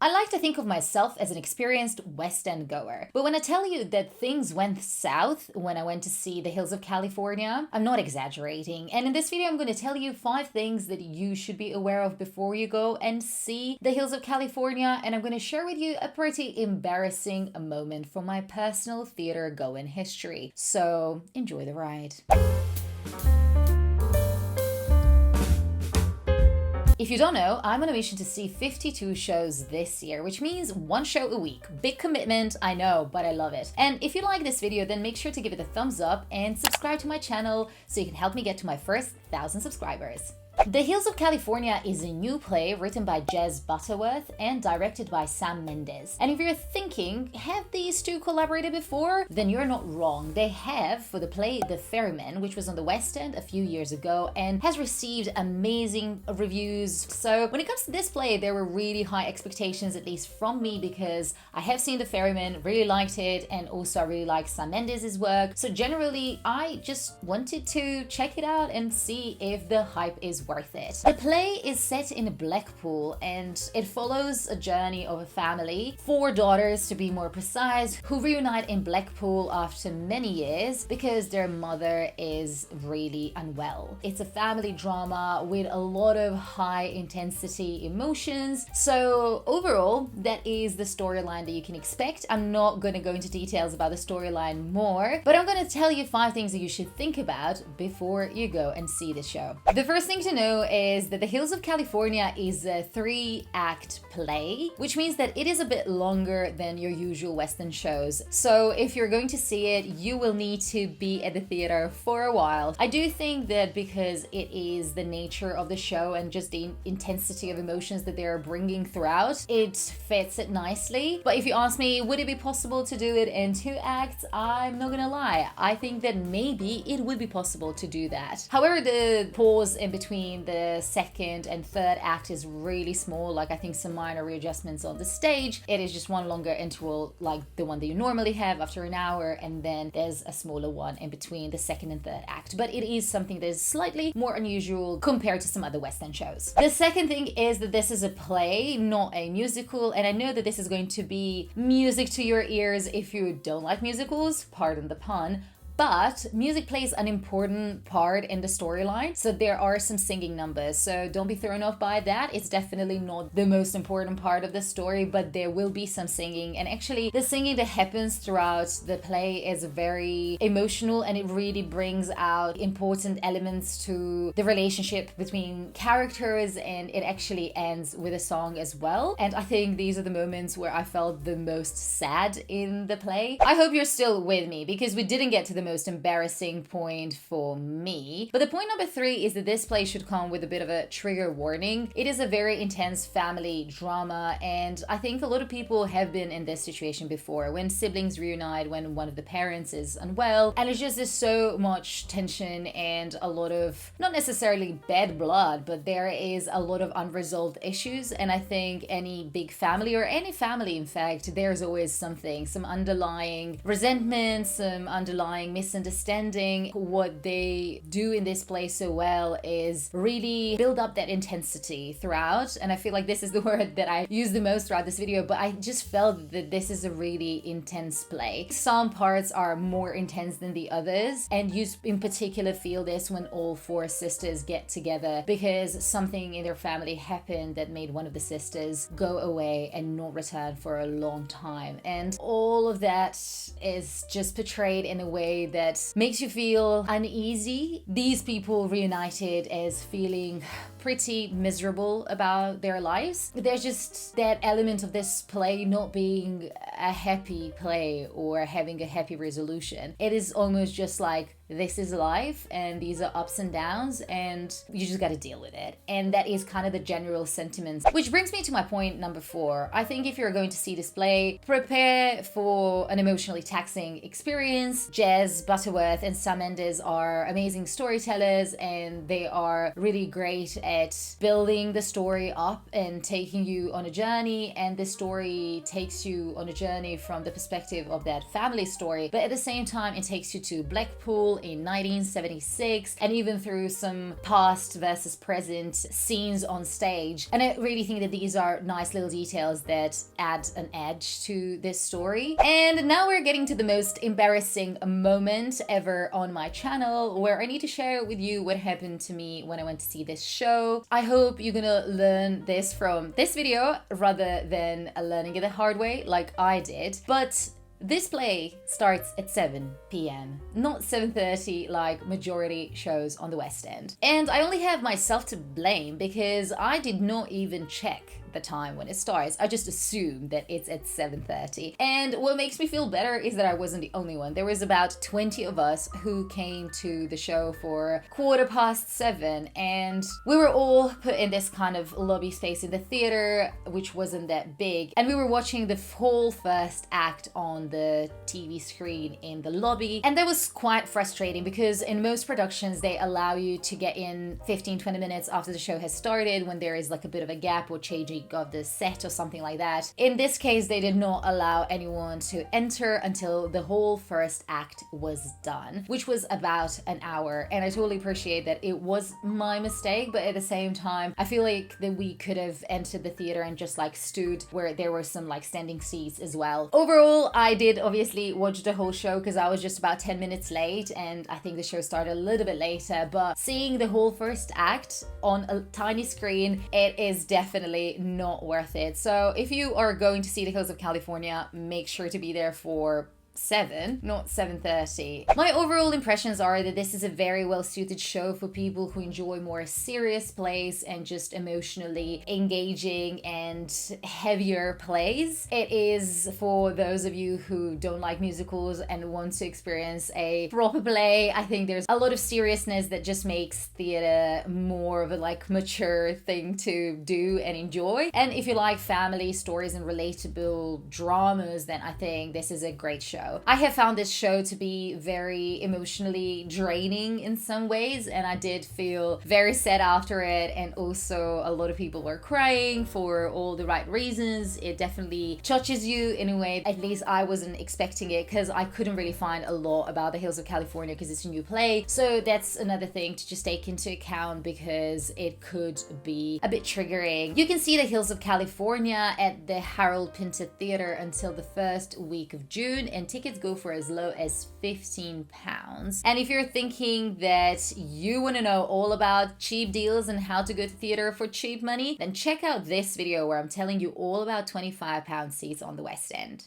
I like to think of myself as an experienced West End goer, but when I tell you that things went south when I went to see The Hills of California, I'm not exaggerating. And in this video, I'm going to tell you 5 things that you should be aware of before you go and see The Hills of California, and I'm going to share with you a pretty embarrassing moment from my personal theater going history. So enjoy the ride. If you don't know, I'm on a mission to see 52 shows this year, which means 1 show a week. Big commitment, I know, but I love it. And if you like this video, then make sure to give it a thumbs up and subscribe to my channel so you can help me get to my first 1,000 subscribers. The Hills of California is a new play written by Butterworth and directed by Mendes. And if you're thinking, have these two collaborated before? Then you're not wrong. They have for the play The Ferryman, which was on the West End a few years ago and has received amazing reviews. So when it comes to this play, there were really high expectations, at least from me, because I have seen The Ferryman, really liked it, and also I really like Mendes' work. So generally, I just wanted to check it out and see if the hype is worth it. The play is set in Blackpool and it follows a journey of a family, 4 daughters to be more precise, who reunite in Blackpool after many years because their mother is really unwell. It's a family drama with a lot of high intensity emotions. So overall, that is the storyline that you can expect. I'm not going to go into details about the storyline more, but I'm going to tell you 5 things that you should think about before you go and see the show. The first thing to know is that The Hills of California is a 3-act play, which means that it is a bit longer than your usual Western shows. So if you're going to see it, you will need to be at the theater for a while. I do think that because it is the nature of the show and just the intensity of emotions that they're bringing throughout, it fits it nicely. But if you ask me, would it be possible to do it in 2 acts? I'm not gonna lie. I think that maybe it would be possible to do that. However, the pause in between the second and third act is really small. Like, I think some minor readjustments on the stage. It is just 1 longer interval like the one that you normally have after an hour, and then there's a smaller one in between the second and third act. But it is something that is slightly more unusual compared to some other West End shows. The second thing is that this is a play, not a musical, and I know that this is going to be music to your ears if you don't like musicals, pardon the pun. But music plays an important part in the storyline, so there are some singing numbers, so don't be thrown off by that. It's definitely not the most important part of the story, but there will be some singing. And actually, the singing that happens throughout the play is very emotional, and it really brings out important elements to the relationship between characters, and it actually ends with a song as well. And I think these are the moments where I felt the most sad in the play. I hope you're still with me, because we didn't get to the most embarrassing point for me. But the point number 3 is that this play should come with a bit of a trigger warning. It is a very intense family drama, and I think a lot of people have been in this situation before, when siblings reunite, when one of the parents is unwell, and it's just there's so much tension and a lot of, not necessarily bad blood, but there is a lot of unresolved issues. And I think any big family, or any family in fact, there's always something, some underlying resentment, some underlying misunderstanding. What they do in this play so well is really build up that intensity throughout, and I feel like this is the word that I use the most throughout this video, but I just felt that this is a really intense play. Some parts are more intense than the others, and you in particular feel this when all 4 sisters get together, because something in their family happened that made one of the sisters go away and not return for a long time, and all of that is just portrayed in a way that makes you feel uneasy. These people reunited as feeling pretty miserable about their lives. There's just that element of this play not being a happy play or having a happy resolution. It is almost just like, this is life and these are ups and downs and you just got to deal with it. And that is kind of the general sentiment. Which brings me to my point number 4. I think if you're going to see this play, prepare for an emotionally taxing experience. Butterworth and Mendes are amazing storytellers, and they are really great at at building the story up and taking you on a journey, and this story takes you on a journey from the perspective of that family story, but at the same time it takes you to Blackpool in 1976 and even through some past versus present scenes on stage. And I really think that these are nice little details that add an edge to this story. And now we're getting to the most embarrassing moment ever on my channel, where I need to share with you what happened to me when I went to see this show. I hope you're gonna learn this from this video rather than learning it the hard way like I did. But this play starts at 7 p.m, not 7:30 like majority shows on the West End. And I only have myself to blame because I did not even check the time when it starts. I just assumed that it's at 7:30. And what makes me feel better is that I wasn't the only one. There was about 20 of us who came to the show for 7:15, and we were all put in this kind of lobby space in the theater, which wasn't that big. And we were watching the whole first act on the TV screen in the lobby. And that was quite frustrating because in most productions, they allow you to get in 15-20 minutes after the show has started when there is like a bit of a gap or changing of the set or something like that. In this case, they did not allow anyone to enter until the whole first act was done, which was about an hour. And I totally appreciate that it was my mistake, but at the same time, I feel like that we could have entered the theater and just like stood where there were some like standing seats as well. Overall, I did obviously watch the whole show because I was just about 10 minutes late, and I think the show started a little bit later, but seeing the whole first act on a tiny screen, it is definitely not worth it. So if you are going to see The Hills of California, make sure to be there for 7, not 7:30. My overall impressions are that this is a very well suited show for people who enjoy more serious plays and just emotionally engaging and heavier plays. It is for those of you who don't like musicals and want to experience a proper play. I think there's a lot of seriousness that just makes theater more of a like mature thing to do and enjoy. And if you like family stories and relatable dramas, then I think this is a great show. I have found this show to be very emotionally draining in some ways, and I did feel very sad after it, and also a lot of people were crying for all the right reasons. It definitely touches you in a way, at least I wasn't expecting it, because I couldn't really find a lot about The Hills of California because it's a new play. So that's another thing to just take into account because it could be a bit triggering. You can see The Hills of California at the Harold Pinter Theatre until the first week of June, and tickets go for as low as £15. And if you're thinking that you want to know all about cheap deals and how to go to theater for cheap money, then check out this video where I'm telling you all about £25 seats on the West End.